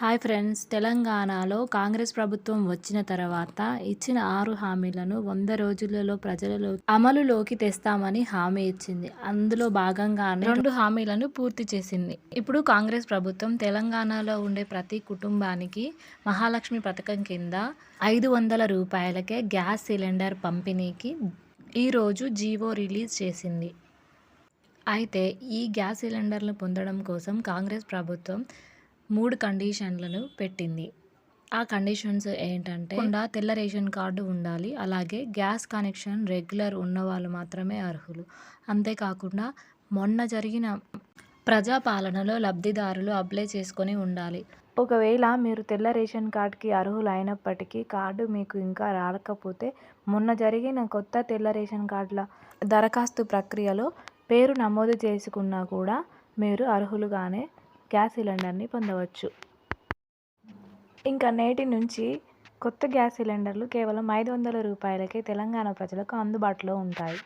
Hi friends, తెలంగాణలో కాంగ్రెస్ ప్రభుత్వం వచ్చిన తర్వాత ఇచ్చిన 6 హామీలను 100 రోజులలో ప్రజలలో అమలులోకి తెస్తామని హామీ ఇచ్చింది. అందులో భాగంగానే 2 హామీలను పూర్తి చేసింది. ఇప్పుడు కాంగ్రెస్ ప్రభుత్వం తెలంగాణలో ఉండే ప్రతి కుటుంబానికి మహాలక్ష్మి పథకం కింద 500 రూపాయలకే గ్యాస్ సిలిండర్ పంపిణీకి ఈరోజు జీవో రిలీజ్ చేసింది. అయితే ఈ గ్యాస్ సిలిండర్లు పొందడం కోసం కాంగ్రెస్ ప్రభుత్వం 3 కండిషన్లను పెట్టింది. ఆ కండిషన్స్ ఏంటంటే తెల్ల రేషన్ కార్డు ఉండాలి. అలాగే గ్యాస్ కనెక్షన్ రెగ్యులర్ ఉన్నవాళ్ళు మాత్రమే అర్హులు. అంతేకాకుండా మొన్న జరిగిన ప్రజాపాలనలో లబ్ధిదారులు అప్లై చేసుకొని ఉండాలి. ఒకవేళ మీరు తెల్ల రేషన్ కార్డుకి అర్హులు అయినప్పటికీ కార్డు మీకు ఇంకా రాకపోతే మొన్న జరిగిన కొత్త తెల్ల రేషన్ కార్డుల దరఖాస్తు ప్రక్రియలో పేరు నమోదు చేసుకున్నా కూడా మీరు అర్హులుగానే గ్యాస్ సిలిండర్ని పొందవచ్చు. ఇంకా నేటి నుంచి కొత్త గ్యాస్ సిలిండర్లు కేవలం 500 రూపాయలకే తెలంగాణ ప్రజలకు అందుబాటులో ఉంటాయి.